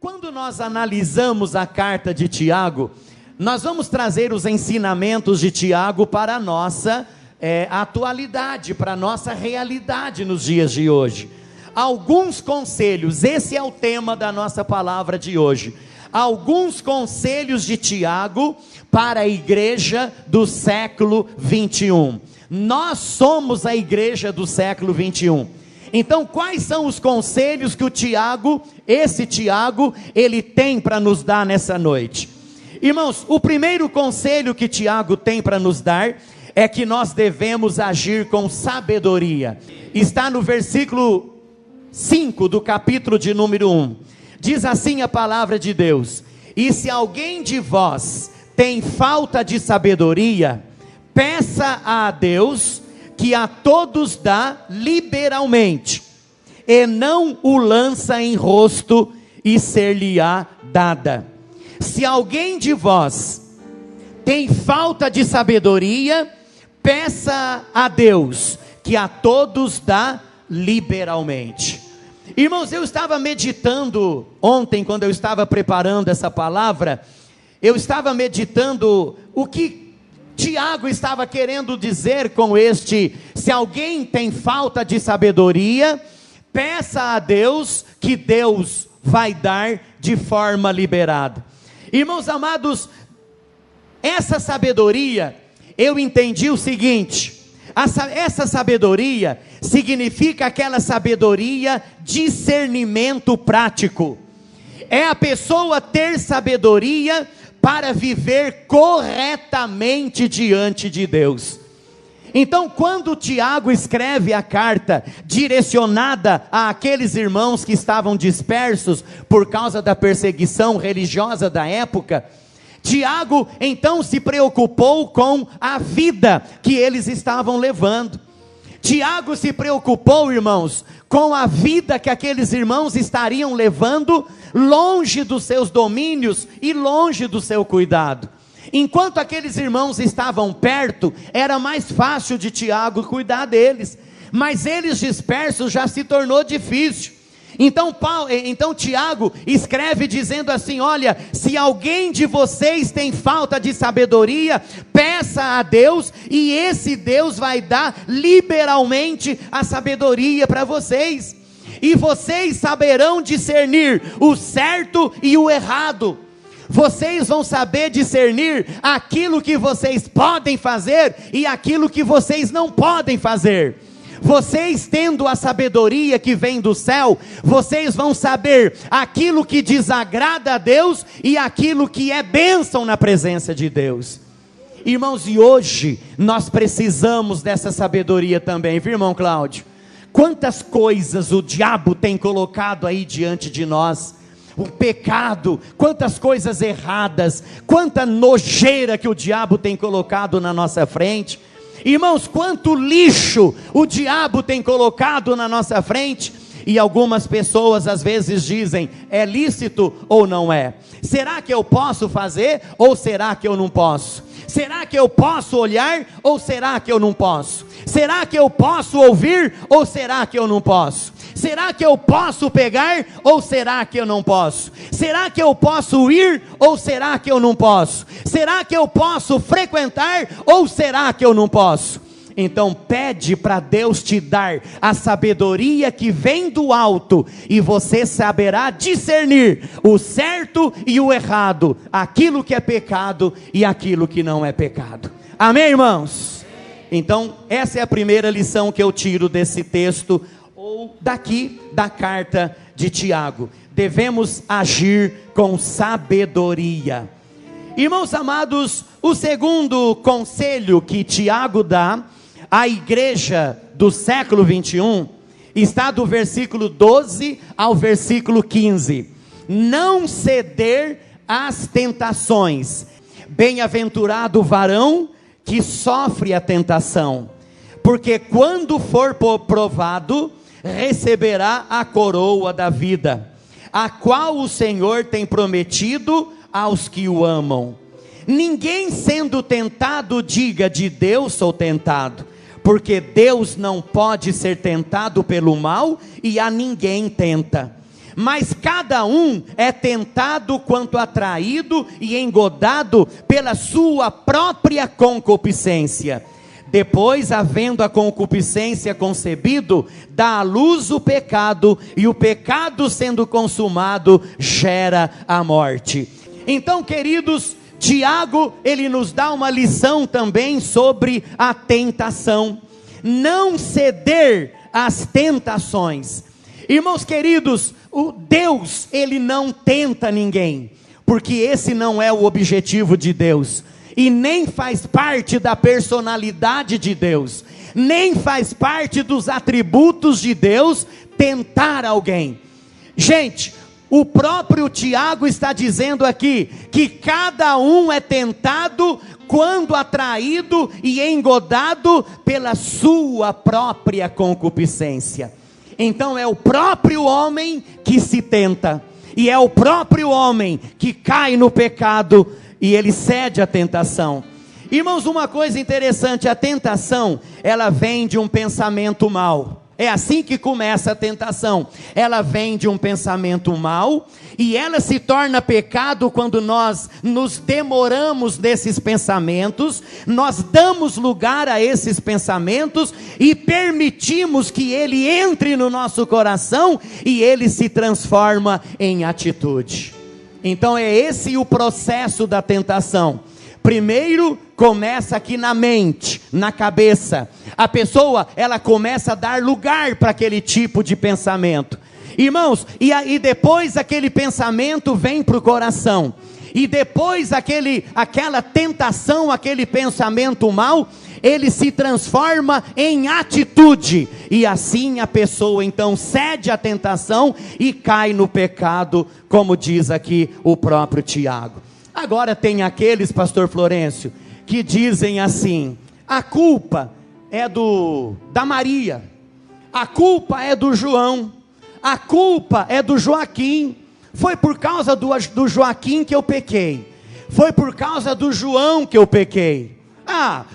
Quando nós analisamos a carta de Tiago, nós vamos trazer os ensinamentos de Tiago para a nossa atualidade, para a nossa realidade nos dias de hoje. Alguns conselhos, esse é o tema da nossa palavra de hoje. Alguns conselhos de Tiago para a igreja do século 21. Nós somos a igreja do século 21. Então, quais são os conselhos que esse Tiago, ele tem para nos dar nessa noite? Irmãos, o primeiro conselho que Tiago tem para nos dar é que nós devemos agir com sabedoria. Está no versículo 5 do capítulo de número 1. Diz assim a palavra de Deus: e se alguém de vós tem falta de sabedoria, peça a Deus, que a todos dá liberalmente, e não o lança em rosto, e ser-lhe-á dada. Se alguém de vós tem falta de sabedoria, peça a Deus, que a todos dá liberalmente. Irmãos, eu estava meditando ontem, quando eu estava preparando essa palavra, eu estava meditando o que Tiago estava querendo dizer com se alguém tem falta de sabedoria, peça a Deus, que Deus vai dar de forma liberada. Irmãos amados, essa sabedoria, eu entendi o seguinte: essa sabedoria significa aquela sabedoria, discernimento prático. É a pessoa ter sabedoria para viver corretamente diante de Deus. Então, quando Tiago escreve a carta direcionada àqueles irmãos que estavam dispersos por causa da perseguição religiosa da época, Tiago então se preocupou com a vida que eles estavam levando. Tiago se preocupou, irmãos, com a vida que aqueles irmãos estariam levando longe dos seus domínios e longe do seu cuidado. Enquanto aqueles irmãos estavam perto, era mais fácil de Tiago cuidar deles, mas eles dispersos já se tornou difícil. Então Tiago escreve dizendo assim: olha, se alguém de vocês tem falta de sabedoria, peça a Deus, e esse Deus vai dar liberalmente a sabedoria para vocês, e vocês saberão discernir o certo e o errado. Vocês vão saber discernir aquilo que vocês podem fazer e aquilo que vocês não podem fazer. Vocês, tendo a sabedoria que vem do céu, vocês vão saber aquilo que desagrada a Deus e aquilo que é bênção na presença de Deus. Irmãos, e hoje nós precisamos dessa sabedoria também, viu, irmão Cláudio? Quantas coisas o diabo tem colocado aí diante de nós, o pecado, quantas coisas erradas, quanta nojeira que o diabo tem colocado na nossa frente. Irmãos, quanto lixo o diabo tem colocado na nossa frente. E algumas pessoas às vezes dizem: é lícito ou não é? Será que eu posso fazer ou será que eu não posso? Será que eu posso olhar ou será que eu não posso? Será que eu posso ouvir ou será que eu não posso? Será que eu posso pegar ou será que eu não posso? Será que eu posso ir ou será que eu não posso? Será que eu posso frequentar ou será que eu não posso? Então pede para Deus te dar a sabedoria que vem do alto, e você saberá discernir o certo e o errado, aquilo que é pecado e aquilo que não é pecado. Amém, irmãos? Então essa é a primeira lição que eu tiro desse texto, ou daqui da carta de Tiago. Devemos agir com sabedoria. Irmãos amados, o segundo conselho que Tiago dá à igreja do século 21, está do versículo 12 ao versículo 15. Não ceder às tentações. Bem-aventurado o varão que sofre a tentação, porque quando for provado, receberá a coroa da vida, a qual o Senhor tem prometido aos que o amam. Ninguém sendo tentado diga: de Deus sou tentado, porque Deus não pode ser tentado pelo mal, e a ninguém tenta. mas cada um é tentado quanto atraído e engodado pela sua própria concupiscência. Depois, havendo a concupiscência concebido, dá à luz o pecado, e o pecado sendo consumado, gera a morte. Então, queridos, Tiago, ele nos dá uma lição também sobre a tentação. Não ceder às tentações. Irmãos queridos, o Deus, ele não tenta ninguém, porque esse não é o objetivo de Deus. E nem faz parte da personalidade de Deus, nem faz parte dos atributos de Deus tentar alguém. Gente, o próprio Tiago está dizendo aqui, que cada um é tentado quando atraído e engodado pela sua própria concupiscência. Então é o próprio homem que se tenta, e é o próprio homem que cai no pecado, e ele cede à tentação. Irmãos, uma coisa interessante, a tentação, ela vem de um pensamento mau. É assim que começa a tentação. Ela vem de um pensamento mau, e ela se torna pecado quando nós nos demoramos nesses pensamentos, nós damos lugar a esses pensamentos, e permitimos que ele entre no nosso coração, e ele se transforma em atitude. Então é esse o processo da tentação. Primeiro começa aqui na mente, na cabeça. A pessoa, ela começa a dar lugar para aquele tipo de pensamento. Irmãos, e depois aquele pensamento vem para o coração. E depois aquela tentação, aquele pensamento mau, ele se transforma em atitude, e assim a pessoa então cede à tentação e cai no pecado, como diz aqui o próprio Tiago. Agora tem aqueles, pastor Florencio, que dizem assim: a culpa é da Maria, a culpa é do João, a culpa é do Joaquim, foi por causa do Joaquim que eu pequei, foi por causa do João que eu pequei,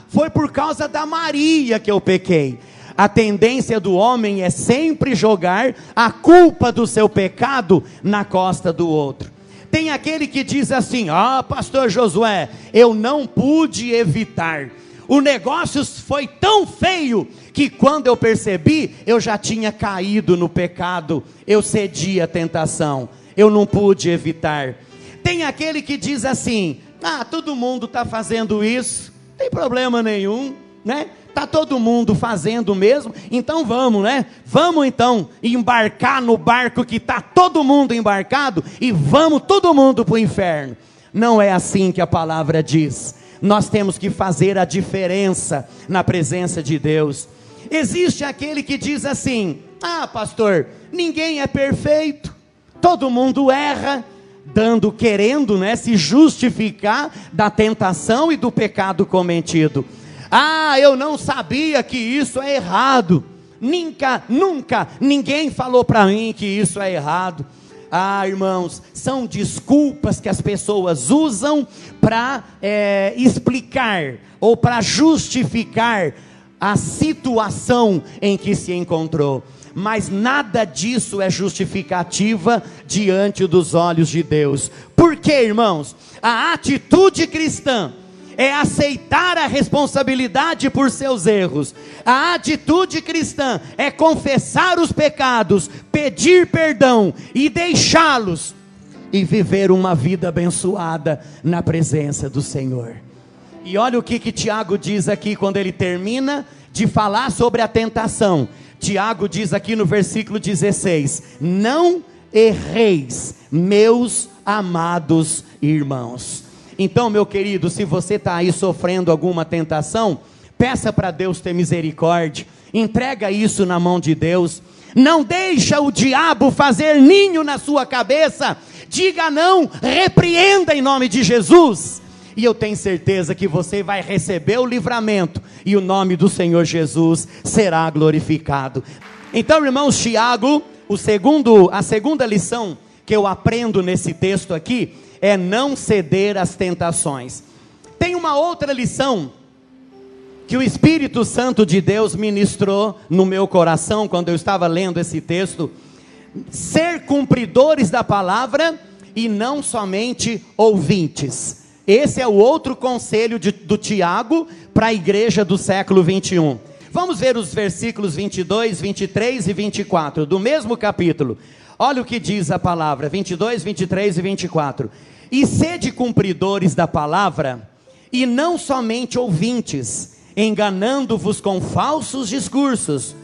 foi por causa da Maria que eu pequei. A tendência do homem é sempre jogar a culpa do seu pecado na costa do outro. Tem aquele que diz assim: pastor Josué, eu não pude evitar, o negócio foi tão feio, que quando eu percebi, eu já tinha caído no pecado, eu cedi à tentação, eu não pude evitar. Tem aquele que diz assim: todo mundo está fazendo isso, não tem problema nenhum, né? Está todo mundo fazendo mesmo, então vamos, né? Vamos então embarcar no barco que está todo mundo embarcado, e vamos todo mundo para o inferno. Não é assim que a palavra diz. Nós temos que fazer a diferença na presença de Deus. Existe aquele que diz assim: pastor, ninguém é perfeito, todo mundo erra, querendo, né, se justificar da tentação e do pecado cometido. Eu não sabia que isso é errado, nunca ninguém falou para mim que isso é errado. Irmãos, são desculpas que as pessoas usam para explicar ou para justificar a situação em que se encontrou. Mas nada disso é justificativa diante dos olhos de Deus. Por quê, irmãos? A atitude cristã é aceitar a responsabilidade por seus erros. A atitude cristã é confessar os pecados, pedir perdão e deixá-los, e viver uma vida abençoada na presença do Senhor. E olha o que Tiago diz aqui quando ele termina de falar sobre a tentação. Tiago diz aqui no versículo 16: não erreis, meus amados irmãos. Então, meu querido, se você está aí sofrendo alguma tentação, peça para Deus ter misericórdia, entrega isso na mão de Deus, não deixa o diabo fazer ninho na sua cabeça, diga não, repreenda em nome de Jesus, e eu tenho certeza que você vai receber o livramento, e o nome do Senhor Jesus será glorificado. Então, irmãos, Tiago, a segunda lição que eu aprendo nesse texto aqui, é não ceder às tentações. Tem uma outra lição que o Espírito Santo de Deus ministrou no meu coração quando eu estava lendo esse texto. ser cumpridores da palavra e não somente ouvintes. Esse é o outro conselho do Tiago para a igreja do século 21. Vamos ver os versículos 22, 23 e 24 do mesmo capítulo. Olha o que diz a palavra, 22, 23 e 24. E sede cumpridores da palavra, e não somente ouvintes, enganando-vos com falsos discursos.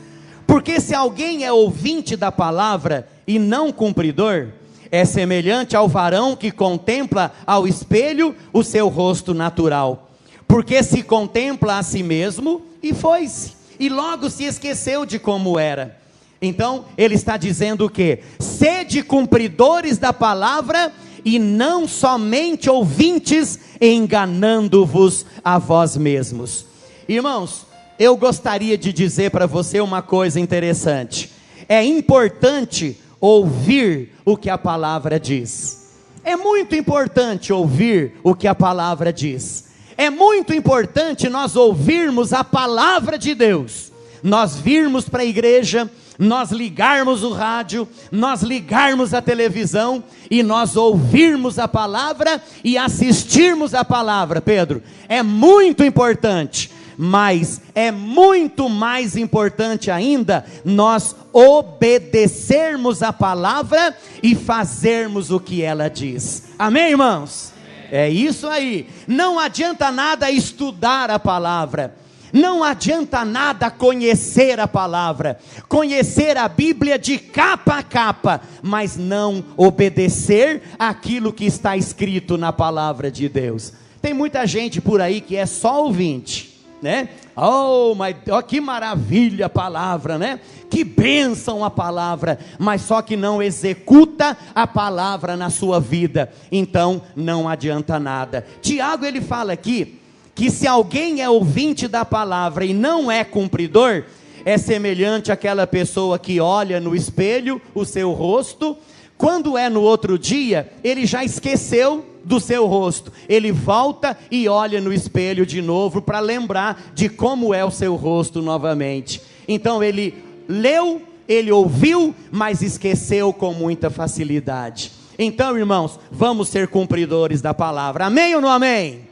Porque se alguém é ouvinte da palavra e não cumpridor, é semelhante ao varão que contempla ao espelho o seu rosto natural. Porque se contempla a si mesmo e foi-se, e logo se esqueceu de como era. Então ele está dizendo o quê? Sede cumpridores da palavra e não somente ouvintes, enganando-vos a vós mesmos. Irmãos, eu gostaria de dizer para você uma coisa interessante. É importante ouvir o que a palavra diz. É muito importante ouvir o que a palavra diz. É muito importante nós ouvirmos a palavra de Deus. Nós virmos para a igreja, nós ligarmos o rádio, nós ligarmos a televisão e nós ouvirmos a palavra e assistirmos a palavra. Pedro, é muito importante. Mas é muito mais importante ainda nós obedecermos a palavra e fazermos o que ela diz. Amém, irmãos? É isso aí. Não adianta nada estudar a palavra. Não adianta nada conhecer a palavra, conhecer a Bíblia de capa a capa, mas não obedecer aquilo que está escrito na palavra de Deus. Tem muita gente por aí que é só ouvinte, né? Oh, que maravilha a palavra, né? Que bênção a palavra, mas só que não executa a palavra na sua vida, então não adianta nada. Tiago ele fala aqui, que se alguém é ouvinte da palavra e não é cumpridor, é semelhante àquela pessoa que olha no espelho o seu rosto, quando é no outro dia, ele já esqueceu do seu rosto, ele volta e olha no espelho de novo, para lembrar de como é o seu rosto novamente. Então ele leu, ele ouviu, mas esqueceu com muita facilidade. Então, irmãos, vamos ser cumpridores da palavra, amém ou não amém?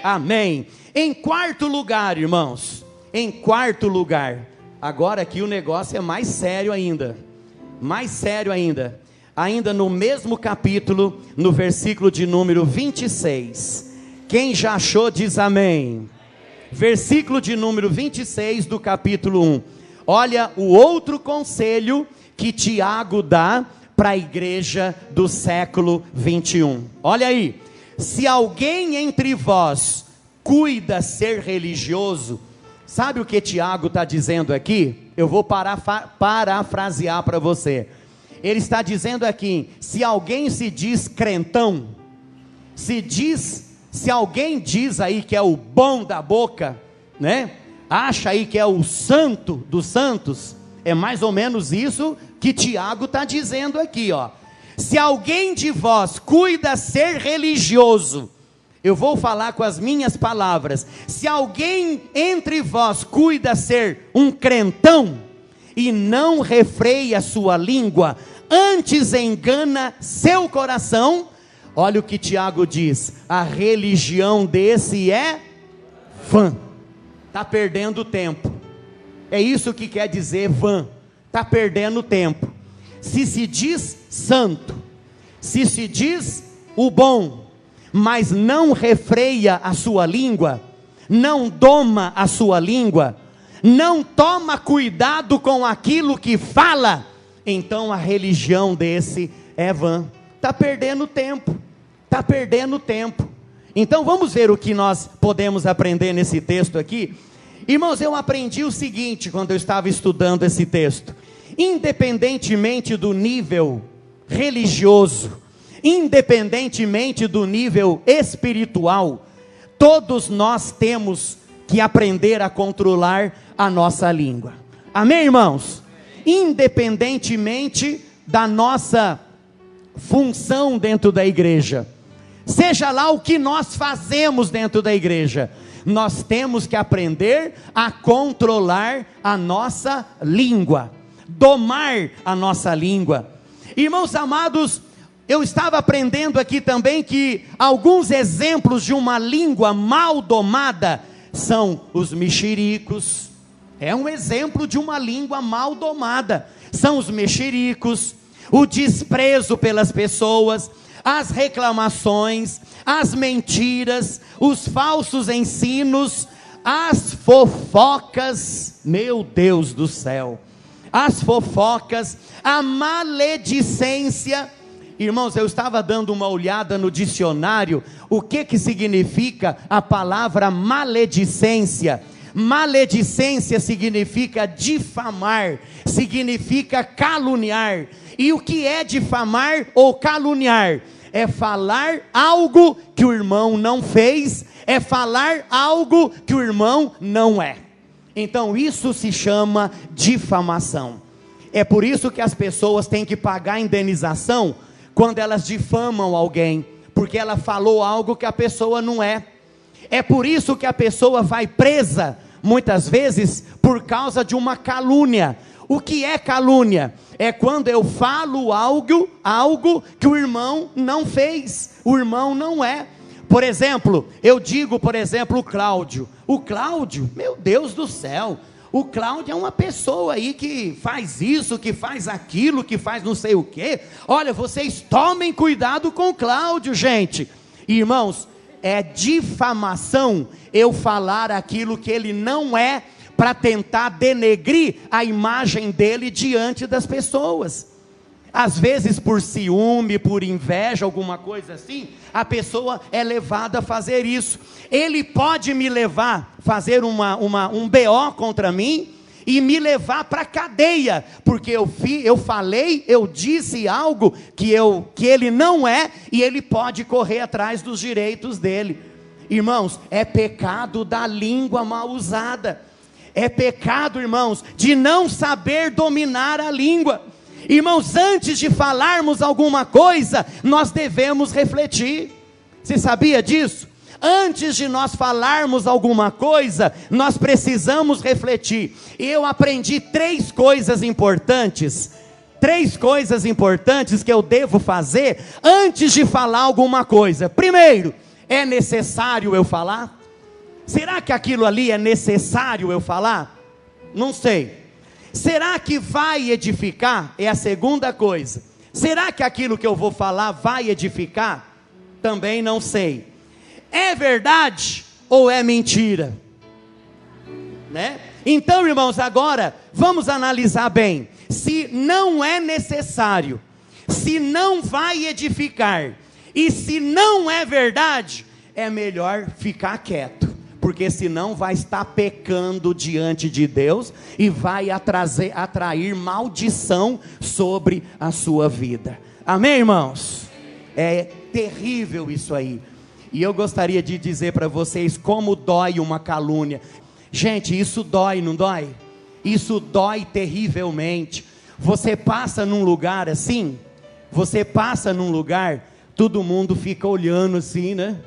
Amém. Em quarto lugar, irmãos, em quarto lugar, agora aqui o negócio é mais sério ainda, ainda no mesmo capítulo, no versículo de número 26, quem já achou diz amém. Versículo de número 26 do capítulo 1, olha o outro conselho que Tiago dá para a igreja do século 21, olha aí. Se alguém entre vós cuida ser religioso, sabe o que Tiago está dizendo aqui? Eu vou parafrasear para você. Ele está dizendo aqui, se alguém se diz crentão, se alguém diz aí que é o bom da boca, né? Acha aí que é o santo dos santos, é mais ou menos isso que Tiago está dizendo aqui, ó. Se alguém de vós cuida ser religioso, eu vou falar com as minhas palavras, se alguém entre vós cuida ser um crentão, e não refreia sua língua, antes engana seu coração, olha o que Tiago diz, a religião desse é vã, está perdendo tempo, é isso que quer dizer vã, está perdendo tempo. Se diz santo, se diz o bom, mas não refreia a sua língua, não doma a sua língua, não toma cuidado com aquilo que fala, então a religião desse é vã, está perdendo tempo, Então vamos ver o que nós podemos aprender nesse texto aqui. Irmãos, eu aprendi o seguinte quando eu estava estudando esse texto, independentemente do nível religioso, independentemente do nível espiritual, todos nós temos que aprender a controlar a nossa língua, amém, irmãos? Independentemente da nossa função dentro da igreja, seja lá o que nós fazemos dentro da igreja, nós temos que aprender a controlar a nossa língua, domar a nossa língua. Irmãos amados, eu estava aprendendo aqui também que alguns exemplos de uma língua mal domada são os mexericos. É um exemplo de uma língua mal domada. São os mexericos, o desprezo pelas pessoas, as reclamações, as mentiras, os falsos ensinos, as fofocas, meu Deus do céu, as fofocas, a maledicência. Irmãos, eu estava dando uma olhada no dicionário, o que significa a palavra maledicência. Maledicência significa difamar, significa caluniar. E o que é difamar ou caluniar? É falar algo que o irmão não fez, é falar algo que o irmão não é. Então isso se chama difamação. É por isso que as pessoas têm que pagar indenização quando elas difamam alguém, porque ela falou algo que a pessoa não é. É por isso que a pessoa vai presa, muitas vezes, por causa de uma calúnia. O que é calúnia? É quando eu falo algo que o irmão não fez, o irmão não é. Por exemplo, eu digo, o Cláudio. O Cláudio, meu Deus do céu, o Cláudio é uma pessoa aí que faz isso, que faz aquilo, que faz não sei o quê. Olha, vocês tomem cuidado com o Cláudio, gente. Irmãos, é difamação eu falar aquilo que ele não é, para tentar denegrir a imagem dele diante das pessoas. Às vezes por ciúme, por inveja, alguma coisa assim, a pessoa é levada a fazer isso. Ele pode me levar, fazer um BO contra mim, e me levar para a cadeia, porque eu falei, eu disse algo que ele não é, e ele pode correr atrás dos direitos dele. Irmãos, é pecado da língua mal usada. É pecado, irmãos, de não saber dominar a língua. Irmãos, antes de falarmos alguma coisa, nós devemos refletir. Você sabia disso? Antes de nós falarmos alguma coisa, nós precisamos refletir. Eu aprendi 3 coisas importantes. 3 coisas importantes que eu devo fazer antes de falar alguma coisa. Primeiro, é necessário eu falar? Será que aquilo ali é necessário eu falar? Não sei. Será que vai edificar? É a segunda coisa. Será que aquilo que eu vou falar vai edificar? Também não sei. É verdade ou é mentira? Né? Então, irmãos, agora vamos analisar bem. Se não é necessário, se não vai edificar, e se não é verdade, é melhor ficar quieto. Porque senão vai estar pecando diante de Deus e vai atrair maldição sobre a sua vida. Amém, irmãos? É terrível isso aí. E eu gostaria de dizer para vocês como dói uma calúnia. Gente, isso dói, não dói? Isso dói terrivelmente. Você passa num lugar assim, todo mundo fica olhando assim, né?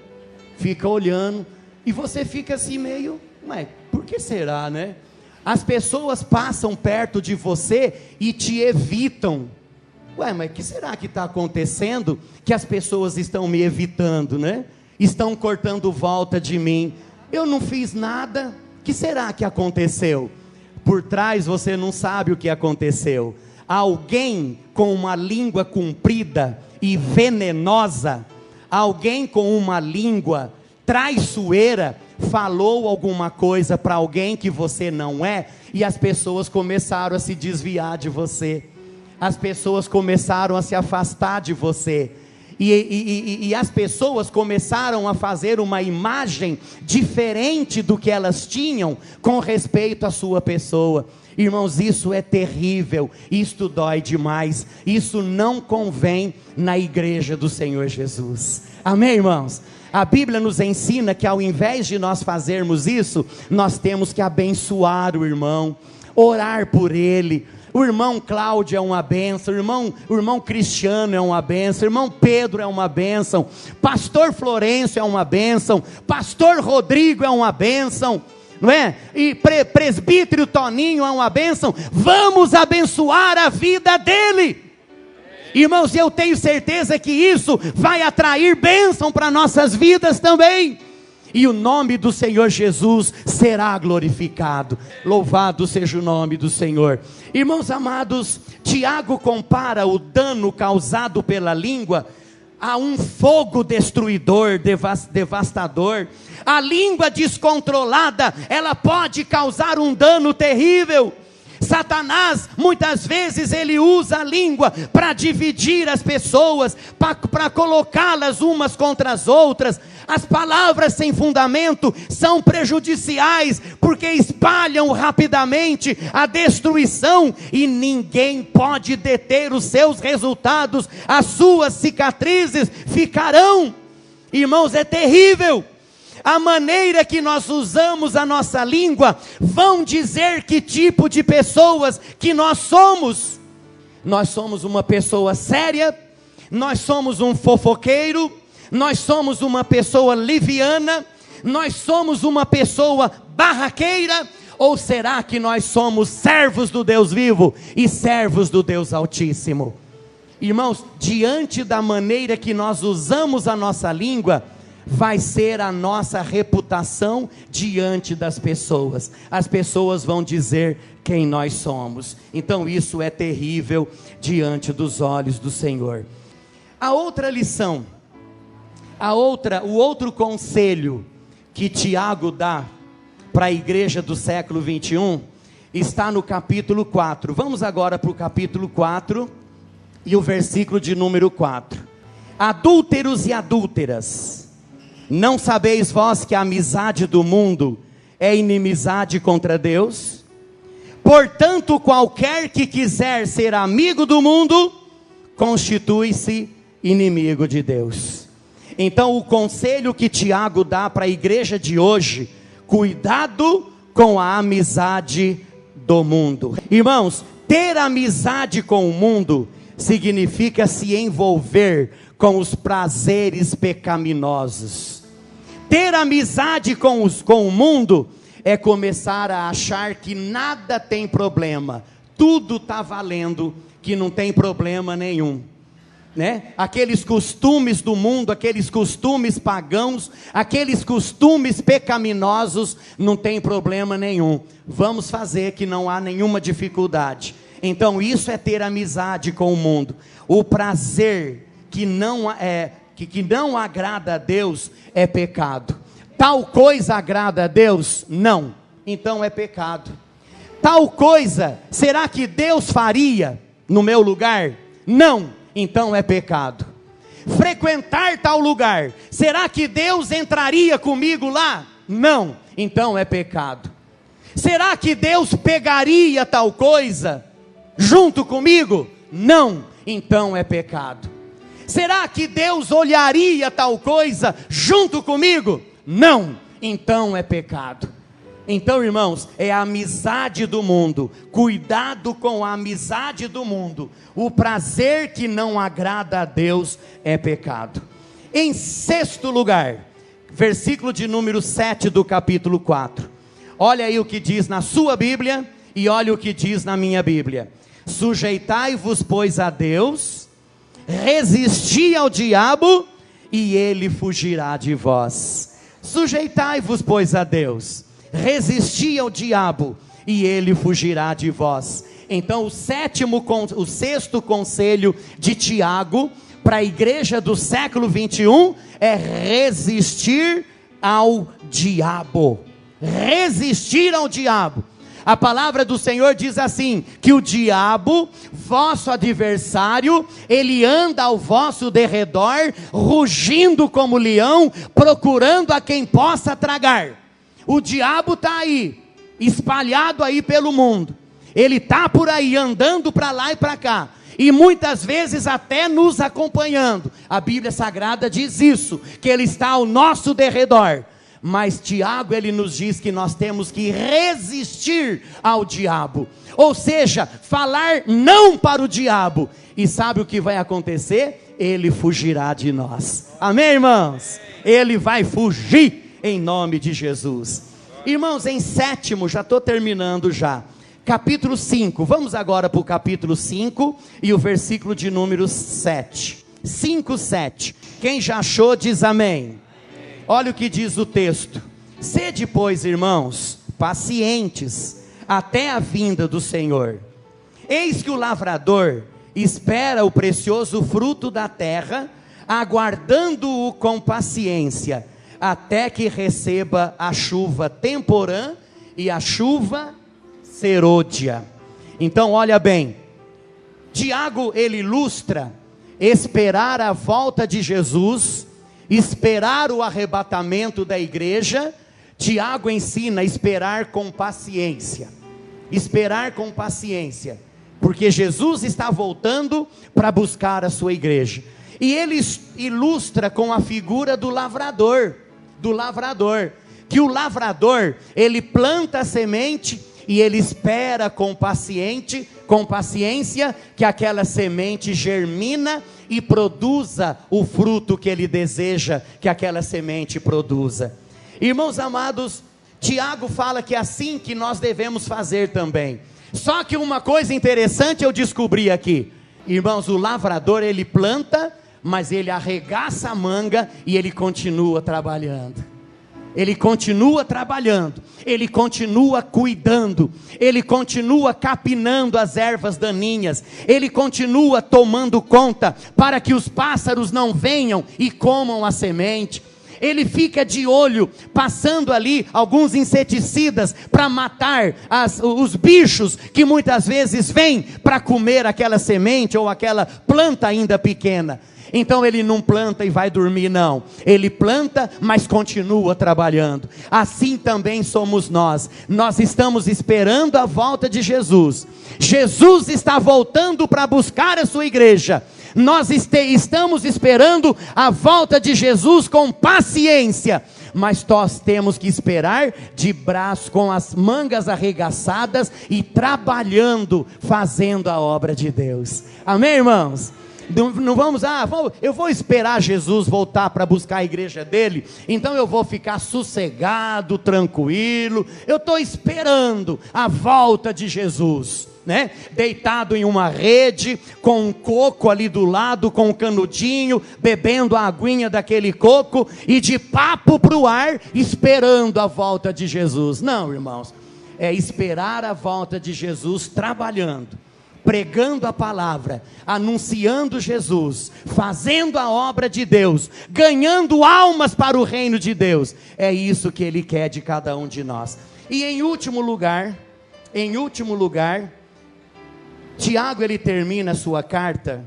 Fica olhando. E você fica assim meio, por que será, né? As pessoas passam perto de você e te evitam. Mas o que será que está acontecendo? Que as pessoas estão me evitando, né? Estão cortando volta de mim. Eu não fiz nada. O que será que aconteceu? Por trás você não sabe o que aconteceu. Alguém com uma língua comprida e venenosa, alguém com uma língua traiçoeira, falou alguma coisa para alguém que você não é, e as pessoas começaram a se desviar de você, as pessoas começaram a se afastar de você, e as pessoas começaram a fazer uma imagem diferente do que elas tinham com respeito à sua pessoa. Irmãos, isso é terrível, isto dói demais, isso não convém na igreja do Senhor Jesus. Amém, irmãos? A Bíblia nos ensina que ao invés de nós fazermos isso, nós temos que abençoar o irmão, orar por ele. O irmão Cláudio é uma bênção, o irmão Cristiano é uma bênção, o irmão Pedro é uma bênção, pastor Florencio é uma bênção, pastor Rodrigo é uma bênção, não é? E presbítero Toninho é uma bênção. Vamos abençoar a vida dele. Irmãos, eu tenho certeza que isso vai atrair bênção para nossas vidas também. E o nome do Senhor Jesus será glorificado. Louvado seja o nome do Senhor. Irmãos amados, Tiago compara o dano causado pela língua a um fogo destruidor, devastador. A língua descontrolada, ela pode causar um dano terrível. Satanás, muitas vezes ele usa a língua para dividir as pessoas, para colocá-las umas contra as outras. As palavras sem fundamento são prejudiciais, porque espalham rapidamente a destruição, e ninguém pode deter os seus resultados. As suas cicatrizes ficarão. Irmãos, é terrível. A maneira que nós usamos a nossa língua vão dizer que tipo de pessoas que nós somos. Nós somos uma pessoa séria, nós somos um fofoqueiro, nós somos uma pessoa liviana, nós somos uma pessoa barraqueira, ou será que nós somos servos do Deus vivo e servos do Deus Altíssimo? Irmãos, diante da maneira que nós usamos a nossa língua, vai ser a nossa reputação diante das pessoas. As pessoas vão dizer quem nós somos. Então isso é terrível diante dos olhos do Senhor. A outra lição, o outro conselho que Tiago dá para a igreja do século 21, está no capítulo 4. Vamos agora para o capítulo 4 e o versículo de número 4. Adúlteros e adúlteras, não sabeis vós que a amizade do mundo é inimizade contra Deus? Portanto, qualquer que quiser ser amigo do mundo, constitui-se inimigo de Deus. Então o conselho que Tiago dá para a igreja de hoje: cuidado com a amizade do mundo. Irmãos, ter amizade com o mundo significa se envolver com os prazeres pecaminosos. Ter amizade com o mundo é começar a achar que nada tem problema, tudo está valendo, que não tem problema nenhum, né? Aqueles costumes do mundo, aqueles costumes pagãos, aqueles costumes pecaminosos, não tem problema nenhum, vamos fazer que não há nenhuma dificuldade. Então isso é ter amizade com o mundo. O prazer que não agrada a Deus é pecado. Tal coisa agrada a Deus? Não, então é pecado. Tal coisa, será que Deus faria no meu lugar? Não, então é pecado. Frequentar tal lugar, será que Deus entraria comigo lá? Não, então é pecado. Será que Deus pegaria tal coisa junto comigo? Não, então é pecado. Será que Deus olharia tal coisa junto comigo? Não, então é pecado. Então, irmãos, é a amizade do mundo. Cuidado com a amizade do mundo. O prazer que não agrada a Deus é pecado. Em sexto lugar, versículo de número 7 do capítulo 4. Olha aí o que diz na sua Bíblia e olha o que diz na minha Bíblia. Sujeitai-vos, pois, a Deus, resisti ao diabo e ele fugirá de vós. Sujeitai-vos, pois, a Deus, resisti ao diabo e ele fugirá de vós. Então o sexto conselho de Tiago para a igreja do século 21 é resistir ao diabo. Resistir ao diabo. A palavra do Senhor diz assim, que o diabo, vosso adversário, ele anda ao vosso derredor, rugindo como leão, procurando a quem possa tragar. O diabo está aí, espalhado aí pelo mundo. Ele está por aí, andando para lá e para cá. E muitas vezes até nos acompanhando. A Bíblia Sagrada diz isso, que ele está ao nosso derredor. Mas Tiago, ele nos diz que nós temos que resistir ao diabo. Ou seja, falar não para o diabo. E sabe o que vai acontecer? Ele fugirá de nós. Amém, irmãos? Ele vai fugir em nome de Jesus. Irmãos, em sétimo, já estou terminando já. capítulo 5, vamos agora para o capítulo 5 e o versículo de número 7, 5, 7, quem já achou diz amém. Olha o que diz o texto: sede, pois, irmãos, pacientes até a vinda do Senhor. Eis que o lavrador espera o precioso fruto da terra, aguardando-o com paciência, até que receba a chuva temporã e a chuva serôdia. Então olha bem, Tiago ele ilustra esperar a volta de Jesus, esperar o arrebatamento da igreja. Tiago ensina a esperar com paciência, porque Jesus está voltando para buscar a sua igreja, e ele ilustra com a figura do lavrador, que o lavrador, ele planta a semente, e ele espera com paciência, que aquela semente germina e produza o fruto que ele deseja que aquela semente produza. Irmãos amados, Tiago fala que é assim que nós devemos fazer também. Só que uma coisa interessante eu descobri aqui, irmãos, o lavrador ele planta, mas ele arregaça a manga e ele continua trabalhando. Ele continua trabalhando, ele continua cuidando, ele continua capinando as ervas daninhas, ele continua tomando conta para que os pássaros não venham e comam a semente. Ele fica de olho, passando ali alguns inseticidas para matar os bichos que muitas vezes vêm para comer aquela semente ou aquela planta ainda pequena. Então ele não planta e vai dormir, não. Ele planta, mas continua trabalhando. Assim também somos nós. Nós estamos esperando a volta de Jesus. Jesus está voltando para buscar a sua igreja. Nós estamos esperando a volta de Jesus com paciência, mas nós temos que esperar de braço, com as mangas arregaçadas e trabalhando, fazendo a obra de Deus. Amém, irmãos? Não vamos, eu vou esperar Jesus voltar para buscar a igreja dele, então eu vou ficar sossegado, tranquilo. Eu estou esperando a volta de Jesus, né? Deitado em uma rede, com um coco ali do lado, com um canudinho, bebendo a aguinha daquele coco, e de papo para o ar, esperando a volta de Jesus. Não, irmãos, é esperar a volta de Jesus trabalhando, pregando a palavra, anunciando Jesus, fazendo a obra de Deus, ganhando almas para o reino de Deus. É isso que Ele quer de cada um de nós. E em último lugar, Tiago ele termina a sua carta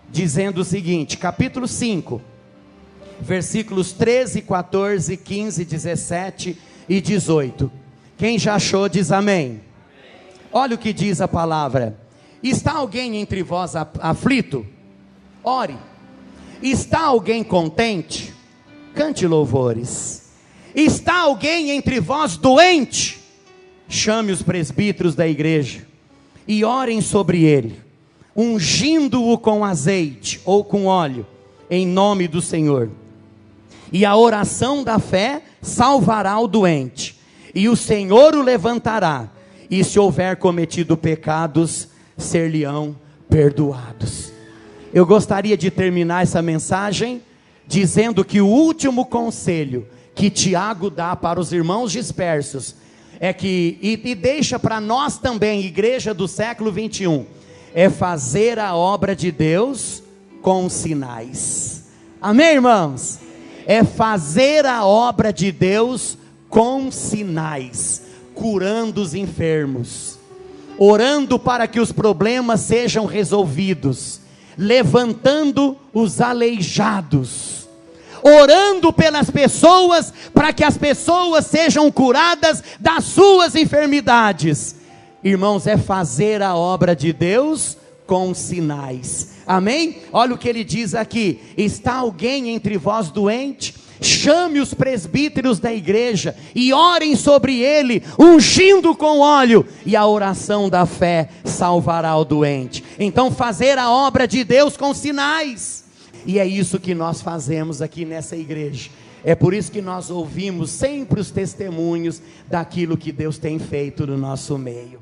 dizendo o seguinte, capítulo 5, versículos 13, 14, 15, 17 e 18. Quem já achou diz amém. Olha o que diz a palavra: está alguém entre vós aflito? Ore. Está alguém contente? Cante louvores. Está alguém entre vós doente? Chame os presbíteros da igreja e orem sobre ele, ungindo-o com azeite ou com óleo, em nome do Senhor. E a oração da fé salvará o doente, e o Senhor o levantará, e se houver cometido pecados, ser-lhe-ão perdoados. Eu gostaria de terminar essa mensagem dizendo que o último conselho que Tiago dá para os irmãos dispersos é que, e deixa para nós também, igreja do século 21, é fazer a obra de Deus com sinais. Amém, irmãos? É fazer a obra de Deus com sinais, curando os enfermos, orando para que os problemas sejam resolvidos, levantando os aleijados, orando pelas pessoas, para que as pessoas sejam curadas das suas enfermidades. Irmãos, é fazer a obra de Deus com sinais. Amém? Olha o que ele diz aqui: está alguém entre vós doente? Chame os presbíteros da igreja e orem sobre ele, ungindo com óleo, e a oração da fé salvará o doente. Então, fazer a obra de Deus com sinais, e é isso que nós fazemos aqui nessa igreja. É por isso que nós ouvimos sempre os testemunhos daquilo que Deus tem feito no nosso meio.